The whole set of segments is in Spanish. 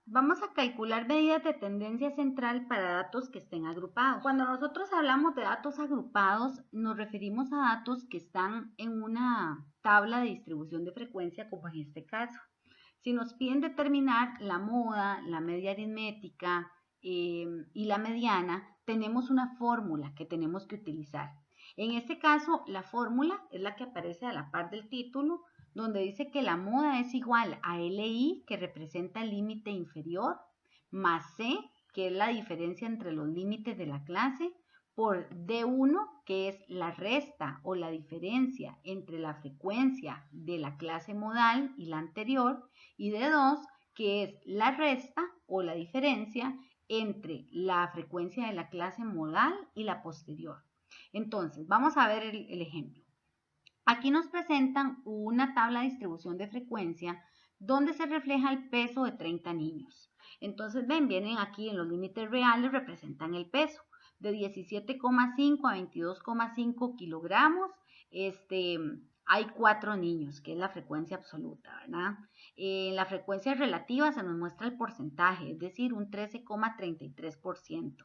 Vamos a calcular medidas de tendencia central para datos que estén agrupados. Cuando nosotros hablamos de datos agrupados, nos referimos a datos que están en una tabla de distribución de frecuencia, como en este caso. Si nos piden determinar la moda, la media aritmética y la mediana, tenemos una fórmula que tenemos que utilizar. En este caso, la fórmula es la que aparece a la par del título, donde dice que la moda es igual a LI, que representa el límite inferior, más C, que es la diferencia entre los límites de la clase, por D1, que es la resta o la diferencia entre la frecuencia de la clase modal y la anterior, y D2, que es la resta o la diferencia entre la frecuencia de la clase modal y la posterior. Entonces, vamos a ver el ejemplo. Aquí nos presentan una tabla de distribución de frecuencia donde se refleja el peso de 30 niños. Entonces, vienen aquí en los límites reales, representan el peso de 17,5 a 22,5 kilogramos. Hay 4 niños, que es la frecuencia absoluta, ¿verdad? En la frecuencia relativa se nos muestra el porcentaje, es decir, un 13,33%.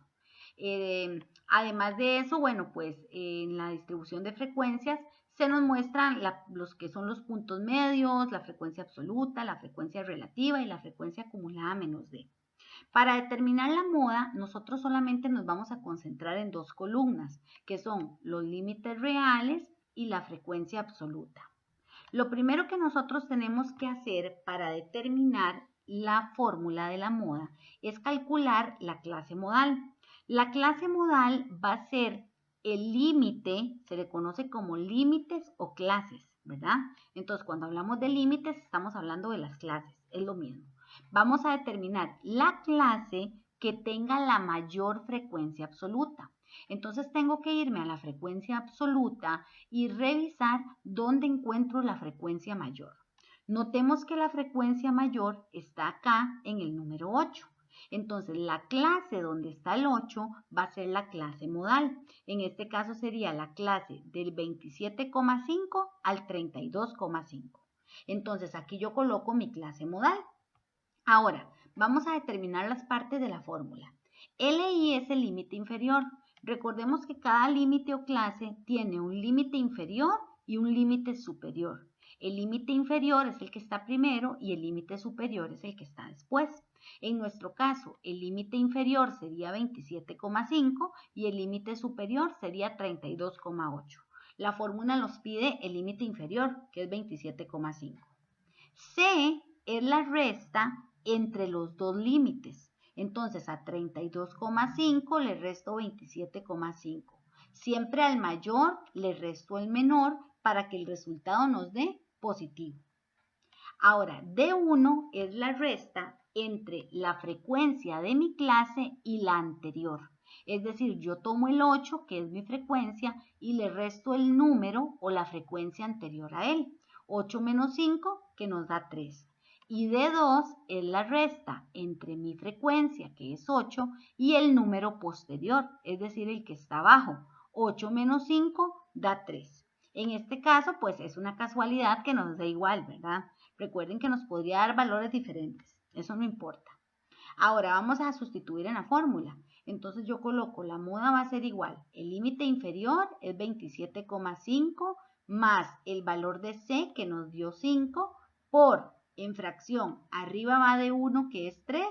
Además de eso, bueno, pues en la distribución de frecuencias se nos muestran los que son los puntos medios, la frecuencia absoluta, la frecuencia relativa y la frecuencia acumulada menos D. Para determinar la moda, nosotros solamente nos vamos a concentrar en dos columnas, que son los límites reales y la frecuencia absoluta. Lo primero que nosotros tenemos que hacer para determinar la fórmula de la moda es calcular la clase modal. La clase modal va a ser el límite, se le conoce como límites o clases, ¿verdad? Entonces, cuando hablamos de límites, estamos hablando de las clases, es lo mismo. Vamos a determinar la clase que tenga la mayor frecuencia absoluta. Entonces, tengo que irme a la frecuencia absoluta y revisar dónde encuentro la frecuencia mayor. Notemos que la frecuencia mayor está acá en el número 8. Entonces, la clase donde está el 8 va a ser la clase modal. En este caso sería la clase del 27,5 al 32,5. Entonces, aquí yo coloco mi clase modal. Ahora, vamos a determinar las partes de la fórmula. LI es el límite inferior. Recordemos que cada límite o clase tiene un límite inferior y un límite superior. El límite inferior es el que está primero y el límite superior es el que está después. En nuestro caso, el límite inferior sería 27,5 y el límite superior sería 32,8. La fórmula nos pide el límite inferior, que es 27,5. C es la resta entre los dos límites. Entonces a 32,5 le resto 27,5. Siempre al mayor le resto el menor para que el resultado nos dé positivo. Ahora, D1 es la resta entre la frecuencia de mi clase y la anterior. Es decir, yo tomo el 8, que es mi frecuencia, y le resto el número o la frecuencia anterior a él. 8 menos 5, que nos da 3. Y D2 es la resta entre mi frecuencia, que es 8, y el número posterior, es decir, el que está abajo. 8 menos 5 da 3. En este caso, pues es una casualidad que nos da igual, ¿verdad? Recuerden que nos podría dar valores diferentes, eso no importa. Ahora vamos a sustituir en la fórmula. Entonces yo coloco la moda va a ser igual. El límite inferior es 27,5 más el valor de C que nos dio 5 por en fracción. Arriba va de 1 que es 3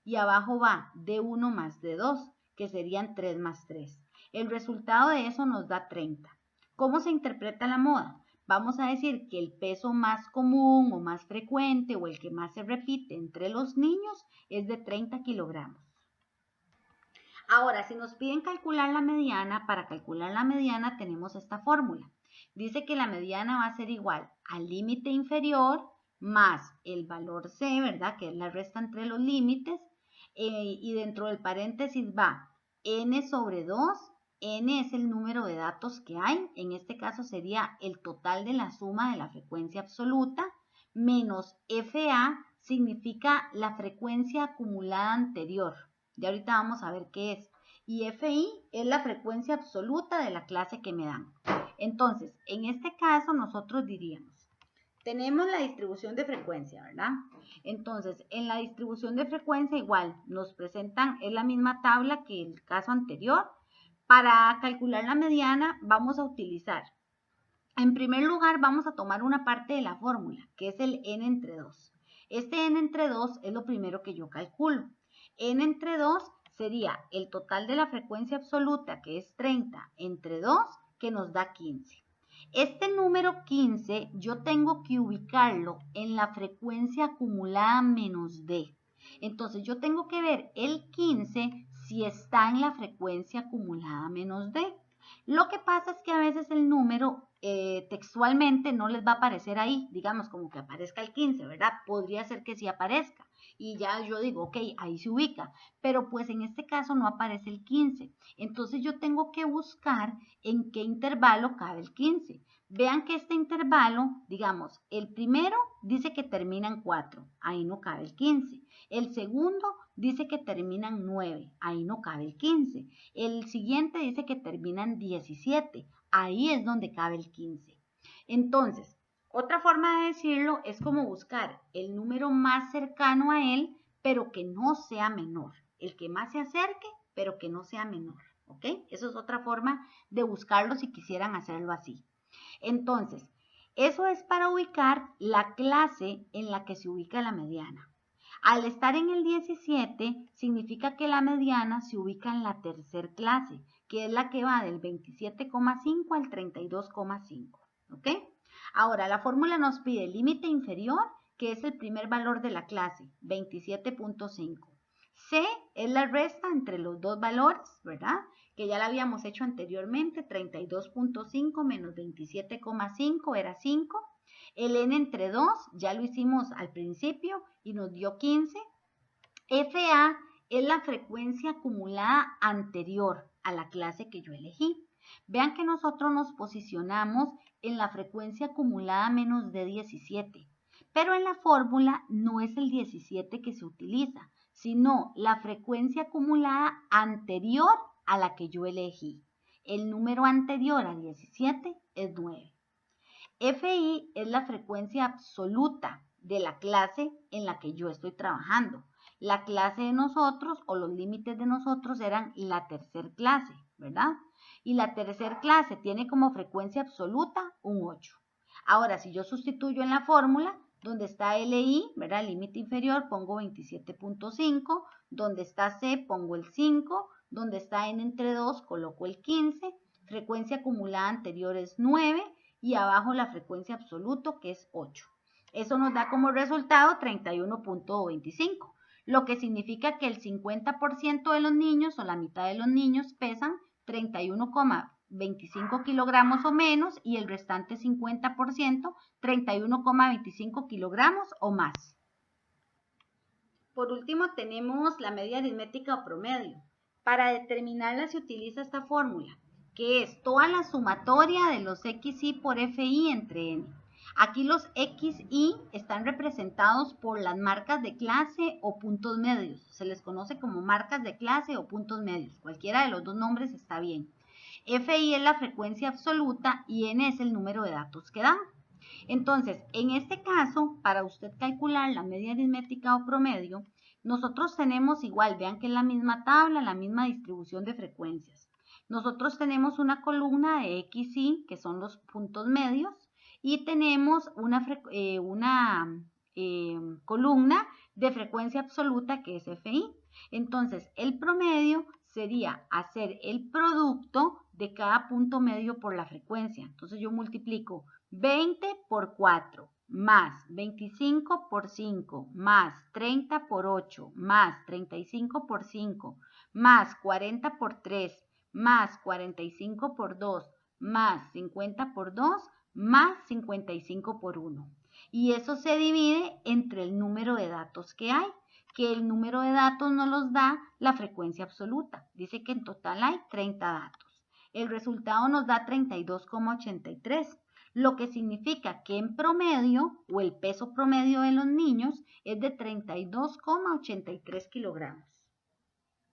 y abajo va de 1 más de 2 que serían 3 más 3. El resultado de eso nos da 30. ¿Cómo se interpreta la moda? Vamos a decir que el peso más común o más frecuente o el que más se repite entre los niños es de 30 kilogramos. Ahora, si nos piden calcular la mediana, para calcular la mediana tenemos esta fórmula. Dice que la mediana va a ser igual al límite inferior más el valor C, ¿verdad? Que es la resta entre los límites. Y dentro del paréntesis va n sobre 2. N es el número de datos que hay. En este caso sería el total de la suma de la frecuencia absoluta menos FA significa la frecuencia acumulada anterior. Ya ahorita vamos a ver qué es. Y FI es la frecuencia absoluta de la clase que me dan. Entonces, en este caso nosotros diríamos, tenemos la distribución de frecuencia, ¿verdad? Entonces, en la distribución de frecuencia igual nos presentan, es la misma tabla que el caso anterior. Para calcular la mediana vamos a utilizar, en primer lugar vamos a tomar una parte de la fórmula, que es el n entre 2. Este n entre 2 es lo primero que yo calculo. N entre 2 sería el total de la frecuencia absoluta, que es 30, entre 2, que nos da 15. Este número 15 yo tengo que ubicarlo en la frecuencia acumulada menos d. Entonces yo tengo que ver el 15 si está en la frecuencia acumulada menos d. Lo que pasa es que a veces el número textualmente no les va a aparecer ahí, digamos como que aparezca el 15, ¿verdad? Podría ser que sí aparezca y ya yo digo, ok, ahí se ubica, pero pues en este caso no aparece el 15. Entonces yo tengo que buscar en qué intervalo cabe el 15. Vean que este intervalo, digamos, el primero dice que termina en 4, ahí no cabe el 15. El segundo dice que termina en 9, ahí no cabe el 15. El siguiente dice que termina en 17, ahí es donde cabe el 15. Entonces, otra forma de decirlo es como buscar el número más cercano a él, pero que no sea menor. El que más se acerque, pero que no sea menor. ¿Ok? Eso es otra forma de buscarlo si quisieran hacerlo así. Entonces, eso es para ubicar la clase en la que se ubica la mediana. Al estar en el 17, significa que la mediana se ubica en la tercer clase, que es la que va del 27,5 al 32,5. ¿Ok? Ahora, la fórmula nos pide el límite inferior, que es el primer valor de la clase, 27,5. C es la resta entre los dos valores, ¿verdad? Que ya la habíamos hecho anteriormente, 32,5 menos 27,5 era 5. El n entre 2 ya lo hicimos al principio y nos dio 15. FA es la frecuencia acumulada anterior a la clase que yo elegí. Vean que nosotros nos posicionamos en la frecuencia acumulada menos de 17, pero en la fórmula no es el 17 que se utiliza, sino la frecuencia acumulada anterior a la que yo elegí. El número anterior a 17 es 9. FI es la frecuencia absoluta de la clase en la que yo estoy trabajando. La clase de nosotros o los límites de nosotros eran la tercer clase, ¿verdad? Y la tercer clase tiene como frecuencia absoluta un 8. Ahora, si yo sustituyo en la fórmula, donde está LI, ¿verdad? El límite inferior, pongo 27,5. Donde está C, pongo el 5. Donde está N entre 2, coloco el 15. Frecuencia acumulada anterior es 9. Y abajo la frecuencia absoluta, que es 8. Eso nos da como resultado 31,25, lo que significa que el 50% de los niños o la mitad de los niños pesan 31,25 kilogramos o menos y el restante 50%, 31,25 kilogramos o más. Por último tenemos la media aritmética o promedio. Para determinarla se utiliza esta fórmula, que es toda la sumatoria de los XI por FI entre N. Aquí los XI están representados por las marcas de clase o puntos medios. Se les conoce como marcas de clase o puntos medios. Cualquiera de los dos nombres está bien. FI es la frecuencia absoluta y N es el número de datos que dan. Entonces, en este caso, para usted calcular la media aritmética o promedio, nosotros tenemos igual, vean que es la misma tabla, la misma distribución de frecuencias. Nosotros tenemos una columna de XY, que son los puntos medios, y tenemos una columna de frecuencia absoluta, que es FI. Entonces, el promedio sería hacer el producto de cada punto medio por la frecuencia. Entonces, yo multiplico 20 por 4, más 25 por 5, más 30 por 8, más 35 por 5, más 40 por 3, más 45 por 2, más 50 por 2, más 55 por 1. Y eso se divide entre el número de datos que hay, que el número de datos nos los da la frecuencia absoluta. Dice que en total hay 30 datos. El resultado nos da 32,83. Lo que significa que en promedio o el peso promedio de los niños es de 32,83 kilogramos.